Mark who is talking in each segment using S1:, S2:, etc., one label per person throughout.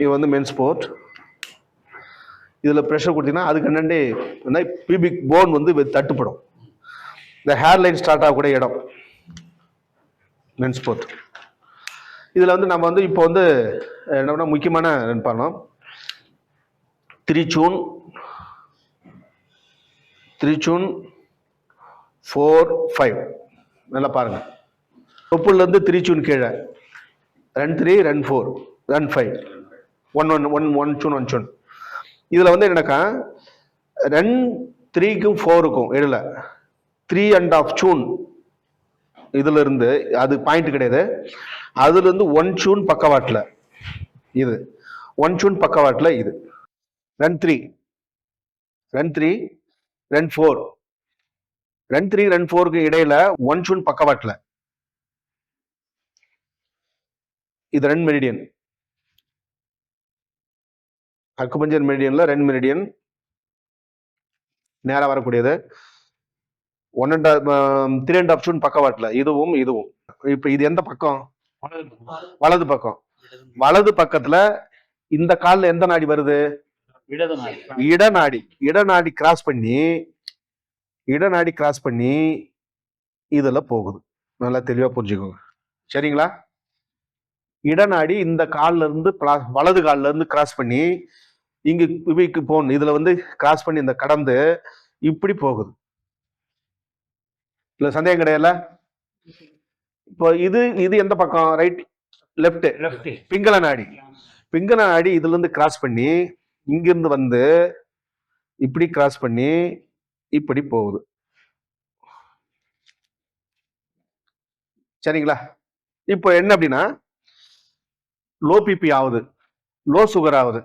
S1: இது வந்து men's board. இதில் ப்ரெஷர் கொடுத்தீங்கன்னா அதுக்கு என்னண்டே பியூபிக் போன் வந்து தட்டுப்படும். இந்த ஹேர்லைன் ஸ்டார்ட் ஆகக்கூடிய இடம் மென்ஸ் போர்ட். இதில் வந்து நம்ம வந்து இப்போ வந்து என்ன முக்கியமான பண்ணோம், 3 ஜூன் 4 5 நல்லா பாருங்க. தொப்புலேருந்து 3 ஜூன் கீழே ரன் 3 ரன் 4 ரன் 5 1 ஜூன். இதில் வந்து என்னக்கா ரன் 3க்கும் 4க்கும் இடையில 3.5 ஜூன் இதுல இருந்து அது பாயிண்ட் கிடையாது. அதுல இருந்து 1 ஜூன் பக்கவாட்டில் இது 1 ஜூன் பக்கவாட்டில் இது ரன் 3 ரன் 4 ரன் 3 ரன் 4க்கு இடையில 1 ஜூன் பக்கவாட்டில் இது ரன் மெரிடியன். அக்குபஞ்சர் மெரிடியன்ல ரன் மெரிடியன் நேரா வரக்கூடியது. 3.5 ஜூன் பக்கவாட்டில் இதுவும். இப்ப இது எந்த பக்கம்? வலது பக்கம். வலது பக்கத்துல இந்த காலில் எந்த நாடி வருது? இடநாடி. இடநாடி கிராஸ் பண்ணி இதுல போகுது. நல்லா தெளிவா புரிஞ்சுக்கோங்க, சரிங்களா? இடநாடி இந்த கால்ல இருந்து வலது கால்ல இருந்து கிராஸ் பண்ணி இங்க போகணும். இதுல வந்து கிராஸ் பண்ணி இந்த கடந்து இப்படி போகுது. இல்ல சந்தேகம் கிடையாதுல? இப்போ இது எந்த பக்கம்? Right left. பிங்கள நாடி. இதுல இருந்து கிராஸ் பண்ணி இங்கிருந்து வந்து இப்படி கிராஸ் பண்ணி இப்படி போகுது, சரிங்களா? இப்போ என்ன அப்படின்னா லோ பிபி ஆகுது, லோ சுகர் ஆகுது,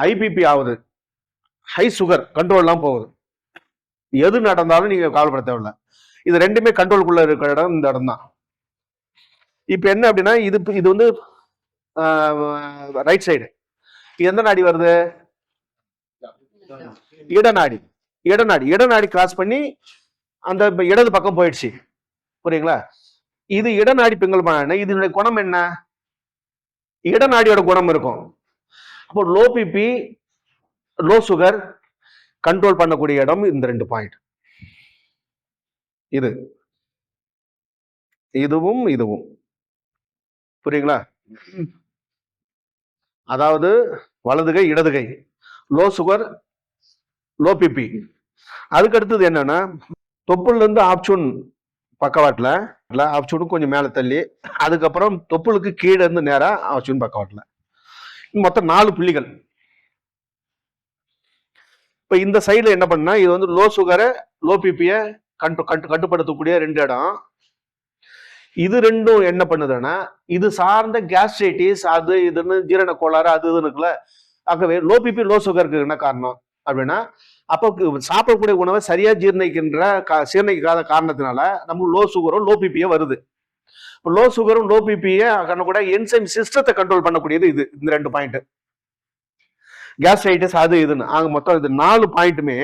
S1: ஐபிபி ஆகுது, ஹை சுகர் கண்ட்ரோல்லாம் போகுது. எது நடந்தாலும் நீங்க கவலைப்பட தேவையில்லை. இது ரெண்டுமே கண்ட்ரோலுக்குள்ள இருக்கிற இடம் இந்த இடம் தான். இப்ப என்ன அப்படின்னா இது வந்து ரைட் சைடு. எந்த நாடி வருது? இடநாடி. இடநாடி கிராஸ் பண்ணி அந்த இடது பக்கம் போயிடுச்சு, புரியுங்களா? இது இடநாடி பிங்கல்மான. இதனுடைய குணம் என்ன? இடநாடியோட குணம் இருக்கும். அப்போ low BP, low sugar control பண்ணக்கூடிய இடம் இந்த 2 பாயிண்ட். இதுவும் புரியுங்களா? அதாவது வலதுகை இடதுகை, லோ சுகர் லோ பிபி. அதுக்கு அடுத்தது என்னன்னா தொப்புல இருந்து ஆப்சூன் பக்கவாட்டில், ஆப்சூனுக்கு கொஞ்சம் மேலே தள்ளி, அதுக்கப்புறம் தொப்புளுக்கு கீழே இருந்து நேரா ஆப்சூன் பக்கவாட்டில். மொத்தம் 4 புள்ளிகள். இப்ப இந்த சைடுல என்ன பண்ணா இது வந்து லோ சுகரை லோ பிபிய கட்டுப்படுத்தக்கூடிய 2 இடம். இது ரெண்டும் என்ன பண்ணுதுன்னா இது சார்ந்த கேஸ்ட்ரைட்டிஸ் அது இதுன்னு ஜீரண கோளாறு அது இதுன்னு இருக்குல்ல. ஆகவே லோ பிபி லோ சுகருக்கு என்ன காரணம் அப்படின்னா அப்போ சாப்பிடக்கூடிய உணவை சரியா சீரணிக்காத காரணத்தினால நம்ம லோ சுகரும் லோ பிபியே வருது. லோ சுகரும் லோ பிபியை கூட என்சைம் சிஸ்டத்தை கண்ட்ரோல் பண்ணக்கூடியது இது இந்த 2 பாயிண்ட். கேஸ்ட்ரைட்டிஸ் அது இதுன்னு ஆக மொத்தம் இது 4 பாயிண்ட்டுமே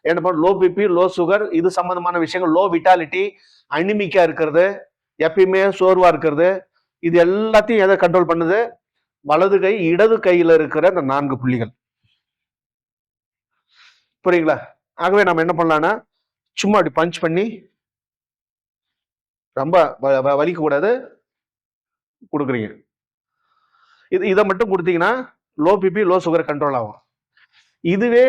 S1: என்ன பண்ண லோ பிபி லோ சுகர் இது சம்பந்தமான விஷயங்கள். லோ விட்டாலிட்டி, அனிமிக்கா இருக்கிறது, எப்பயுமே சோர்வா இருக்கிறது, இது எல்லாத்தையும் எதை கண்ட்ரோல் பண்ணுது? வலது கை இடது கையில இருக்கிற அந்த 4 புள்ளிகள், புரியுங்களா? ஆகவே நம்ம என்ன பண்ணலாம்னா சும்மா அப்படி பஞ்ச் பண்ணி ரொம்ப வலிக்க கூடாது கொடுக்குறீங்க. இதை மட்டும் கொடுத்தீங்கன்னா low BP low sugar control ஆகும். இதுவே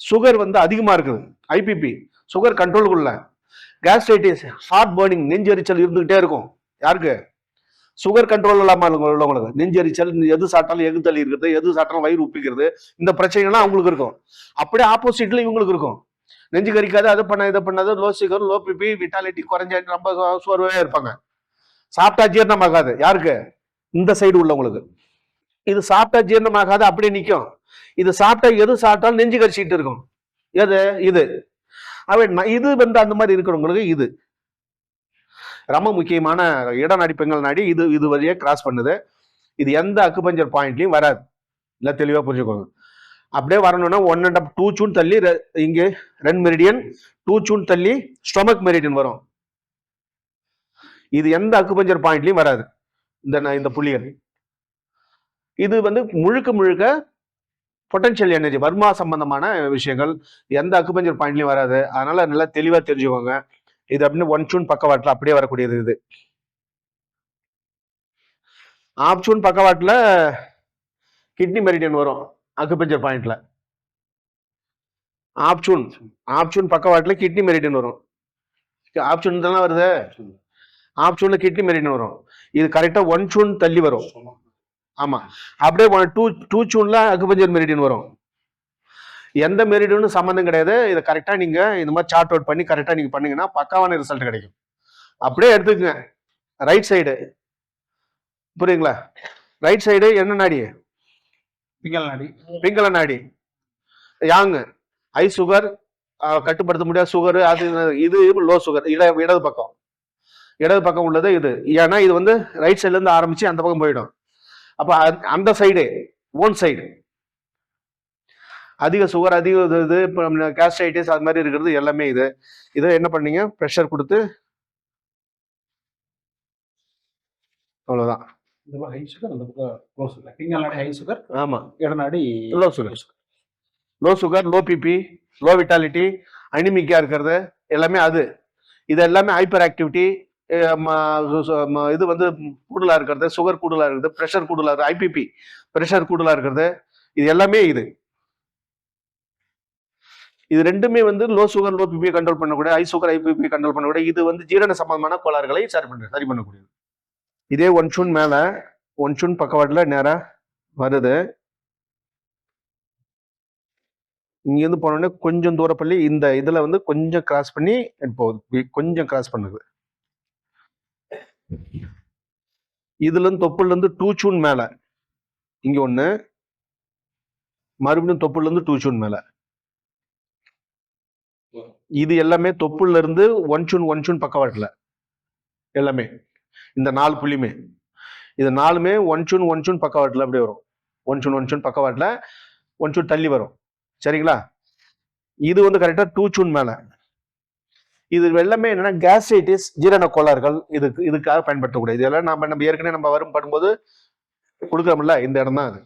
S1: சுகர் வந்து அதிகமா இருக்குது, ஐபிபி சுகர் கண்ட்ரோலுக்குள்ள, கேஸ்ட்ரைட்டிஸ் ஹார்ட் பர்னிங் நெஞ்செரிச்சல் இருந்துகிட்டே இருக்கும். யாருக்கு? சுகர் கண்ட்ரோல் இல்லாம உள்ளவங்களுக்கு நெஞ்செரிச்சல், எது சாப்பிட்டாலும் எகுத்தள்ளி இருக்கிறது, எது சாப்பிட்டாலும் வயிறு உப்பிக்கிறது, இந்த பிரச்சனைகள்லாம் அவங்களுக்கு இருக்கும். அப்படியே ஆப்போசிட்ல இவங்களுக்கு இருக்கும். நெஞ்சு கறிக்காது, அதை பண்ண இதை பண்ணாது, low sugar low BP vitality குறைஞ்ச ரொம்ப சோர்வே இருப்பாங்க. சாப்பிட்டா ஜீரணமாகாது. யாருக்கு? இந்த சைடு உள்ளவங்களுக்கு. இது சாப்பிட்டா ஜீரணமாகாது, அப்படியே நிற்கும். இது சாப்பிட்டா எது சாப்பிட்டாலும் நெஞ்சு கரிச்சிட்டு இருக்கும். எது? இது. இது வந்து அந்த மாதிரி இருக்கிறவங்களுக்கு இது ரொம்ப முக்கியமான இடநாடி பெண்கள் நாடி. இது வழியே கிராஸ் பண்ணுது. இது எந்த அக்குபஞ்சர் பாயிண்ட்லயும் வராது. இல்ல தெளிவா புரிஞ்சுக்கோங்க. அப்படியே வரணும்னா 1.5 2 ஜூன் தள்ளி இங்கே ரன் மெரிடியன், 2 ஜூன் தள்ளி ஸ்டொமக் மெரிடியன் வரும். இது எந்த அக்குபஞ்சர் பாயிண்ட்லயும் வராது இந்த புள்ளிகள். இது வந்து முழுக்க முழுக்க பொட்டன்ஷியல் எனர்ஜி, வர்மா சம்பந்தமான விஷயங்கள் எந்த அக்குபஞ்சர் பாயிண்ட்லயும் வராது. அதனால நல்லா தெளிவா தெரிஞ்சுக்கோங்க. இது அப்படின்னு ஒன் சூன் பக்கவாட்டில் அப்படியே வரக்கூடியது. இது ஆப் சூன் பக்கவாட்டில் கிட்னி மெரிடியன் வரும். அக்குபஞ்சர் பாயிண்ட்ல ஆப்ஷன் பக்கவாட்டில் கிட்னி மெரிடியன் வரும். ஆப்ஷன் தானே வருது. ஆப்ஷன்ல கிட்னி மெரிடியன் வரும். இது கரெக்டா ஒன் சூன் தள்ளி வரும். ஆமா, அப்படியே டூ சூன்ல அக்குபஞ்சர் மெரிடியன் வரும். எந்த மெரிடியனும் சம்மந்தம் கிடையாது. இதை கரெக்டா நீங்க இந்த மாதிரி சார்ட் அவுட் பண்ணி கரெக்டா நீங்க பண்ணீங்கன்னா பக்காவான ரிசல்ட் கிடைக்கும். அப்படியே எடுத்துக்கங்க. ரைட் சைடு புரியுங்களா? ரைட் சைடு என்ன நாடி? பிங்கள நாடி. யாங்கு ஹை சுகர், கட்டுப்படுத்த முடியாத சுகர், அது இது லோ சுகர். இடது பக்கம் உள்ளது இது. ஏன்னா இது வந்து ரைட் சைட்ல இருந்து ஆரம்பிச்சு அந்த பக்கம் போயிடும். அப்ப அந்த சைடு ஓன் சைடு அதிக சுகர், அதிக இது கேஸ்ட்ரைட்டிஸ் அது மாதிரி இருக்கிறது எல்லாமே இது. இதை என்ன பண்ணீங்க? ப்ரெஷர் கொடுத்து அவ்வளவுதான். ஆமா, low sugar, low BP, low vitality, அனிமிக்கா இருக்கிறது எல்லாமே அது. இது எல்லாமே ஹைப்பர் ஆக்டிவிட்டி, இது வந்து கூடுதலா இருக்கிறது, சுகர் கூடுதலா இருக்கிறது, ப்ரெஷர் கூடுதலா இருக்கு, ஐபிபி ப்ரெஷர் கூடுதலா இருக்கிறது, இது எல்லாமே இது ரெண்டுமே வந்து low sugar low BP control பண்ணக்கூடிய, ஹை சுகர் ஐபிபி கண்ட்ரோல் பண்ணக்கூடிய, இது வந்து ஜீரண சம்பந்தமான கோளாறுகளை சரி பண்ணக்கூடியது. இதே ஒன் சூன் மேல ஒன் சூன் பக்கவாட்டுல நேரா வருது. இங்க இருந்து போனோடனே கொஞ்சம் தூரப்பள்ளி இந்த இதுல வந்து கொஞ்சம் கிராஸ் பண்ணி போகுது. கொஞ்சம் கிராஸ் பண்ணுது. இதுல இருந்து தொப்புல இருந்து டூ சூன் மேல இங்க ஒண்ணு, மறுபடியும் தொப்புல இருந்து டூ சூன் மேல. இது எல்லாமே தொப்புல இருந்து ஒன் சூன் பக்கவாட்டுல எல்லாமே. இந்த 4 புள்ளியுமே, இது 4மே ஒன் சூன் பக்கவாட்டுல அப்படியே வரும். ஒன் சூன் பக்கவாட்டுல ஒன் சூன் தள்ளி வரும். சரிங்களா? இது வந்து கரெக்டா டூ சூன் மேல. இது எல்லாமே என்னன்னா கேஸ்ட்ரைட்டிஸ், ஜீரண கோளாறுகள், இதுக்காக பயன்படுத்தக்கூடாது. இதெல்லாம் நம்ம ஏற்கனவே நம்ம வரும் படும்போது கொடுக்குறோம்ல, இந்த இடம் தான் அது.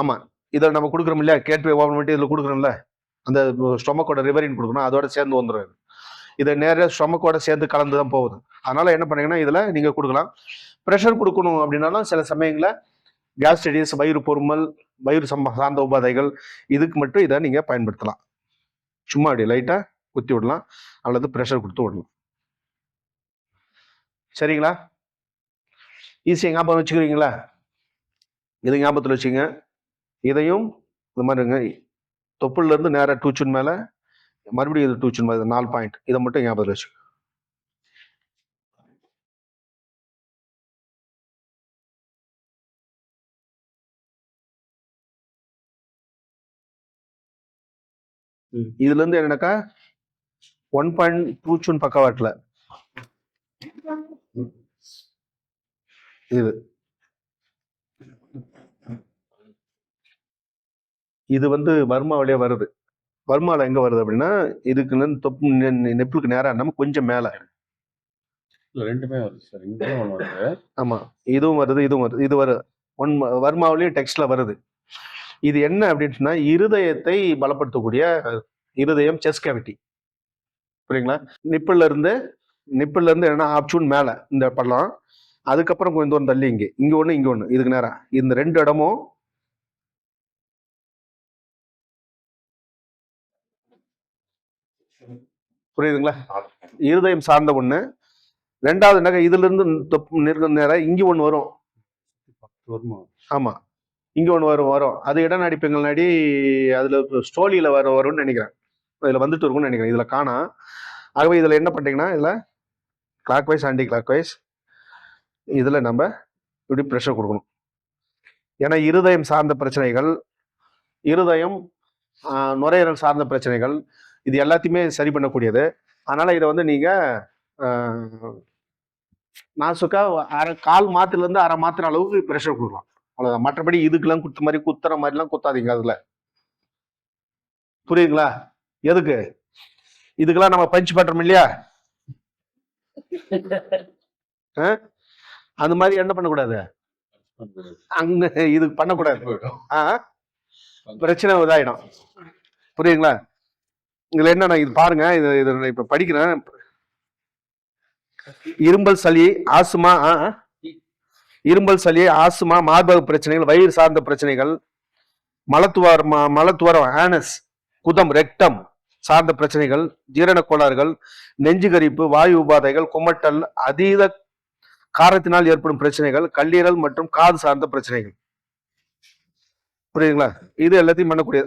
S1: ஆமா, இதை நம்ம கொடுக்குறோம் இல்லையா? கேட்வே ஓபன் பண்ணிட்டு இதுல கொடுக்குறோம்ல, அந்த ஸ்டொமக்கோட ரிவரின் கொடுக்கணும், அதோட சேர்ந்து வந்துடும். இதை நேர ஸ்டொமக்கோட சேர்ந்து கலந்து தான் போகுது. அதனால என்ன பண்ணீங்கன்னா இதுல நீங்க கொடுக்கலாம். ப்ரெஷர் கொடுக்கணும் அப்படின்னாலும் சில சமயங்கள கேஸ்ட்ரைட்டிஸ், வயிறு பொறுமல், வயிறு சார்ந்த உபாதைகள், இதுக்கு மட்டும் இதை நீங்க பயன்படுத்தலாம். சும்மா அப்படி லைட்டா குத்தி விடலாம், அல்லது ப்ரெஷர் கொடுத்து விடலாம். சரிங்களா? ஈஸியா ஞாபகம் வச்சுக்கிறீங்களா? இது ஞாபகத்தில் வச்சுங்க. இதையும் இந்த மாதிரிங்க, தொப்புல இருந்து நேர டூ சூன் மேல, மறுபடியும் இது டூ சூன் மேல, 4 பாயிண்ட். இதை மட்டும் ஞாபகத்தில் வச்சுங்க. இதுல இருந்து என்னன்னாக்கா 1.2 சூன் பக்கவாட்டுல இது வந்து வர்மா வழியா வருது. வர்மால எங்க வருது அப்படின்னா இதுக்கு நெப்புளுக்கு நேரா நம்ம கொஞ்சம் மேல.
S2: ரெண்டுமே வருது சார். இங்கேயும் வருது.
S1: ஆமா, இதுவும் வருது, இதுவும் வருது. இது வரும் வர்மாவிலையும் டெக்ஸ்ட்ல வருது. இது என்ன அப்படின்னு சொன்னா இருதயத்தை பலப்படுத்தக்கூடிய இருதயம், செஸ்ட் கேவிட்டி. புரியுங்களா? நிப்பிள்ல இருந்து என்ன ஆப்ஷன் மேல இந்த பள்ளம், அதுக்கப்புறம் கொஞ்சம் தூரம் தள்ளி இங்க ஒண்ணு, இங்க ஒண்ணு, இதுக்கு நேரம் இந்த 2 இடமும் புரியுதுங்களா? இருதயம் சார்ந்த ஒண்ணு. ரெண்டாவது என்ன, இதுல இருந்து நேரம் இங்க ஒண்ணு வரும். ஆமா, இங்க ஒண்ணு வரும். அது இடநாடி பெண்கள் நாடி, அதுல ஸ்டோலியில வரும்னு நினைக்கிறேன். இதுல வந்துட்டு இருக்கும்னு நினைக்கிறேன். இதுல காணா. ஆகவே இதுல என்ன பண்றீங்கன்னா இதுல clockwise, anticlockwise, இதுல நம்ம இப்படி ப்ரெஷர் கொடுக்கணும். ஏன்னா இருதயம் சார்ந்த பிரச்சனைகள், இருதயம் நுரையீரல் சார்ந்த பிரச்சனைகள், இது எல்லாத்தையுமே சரி பண்ணக்கூடியது. அதனால இதை வந்து நீங்க நாசுக்கா கால் மாத்திர இருந்து அரை மாத்திர அளவுக்கு ப்ரெஷர் கொடுக்கலாம். அவ்வளவுதான். மற்றபடி இதுக்கெல்லாம் குத்துற மாதிரிலாம் குத்தாதீங்க. அதுல புரியுதுங்களா? எதுக்கு? இதுக்கெல்லாம் நம்ம பஞ்ச் பண்றோம் இல்லையா? அந்த மாதிரி என்ன பண்ணக்கூடாது. அங்க இது பண்ணக்கூடாது.
S2: போயிடும்.
S1: ஆ, பிரச்சனை இதாயிடும். புரியுங்களா? இதுல என்ன இது பாருங்க, இது நான் இப்ப படிக்கிறேன். இரும்பல் சளி, ஆஸ்துமா, இரும்பல் சளி, ஆஸ்துமா, மார்பக பிரச்சனைகள், வயிறு சார்ந்த பிரச்சனைகள், மலத்துவாரம் ஆனஸ், குதம் ரெக்டம் சார்ந்த பிரச்சனைகள், ஜீரண கோளாறுகள், நெஞ்சு கரிப்பு, வாயு உபாதைகள், குமட்டல், அதீத காரத்தினால் ஏற்படும் பிரச்சனைகள், கல்லீரல் மற்றும் காது சார்ந்த பிரச்சனைகள். புரியுதுங்களா? இது எல்லாத்தையும் பண்ணக்கூடிய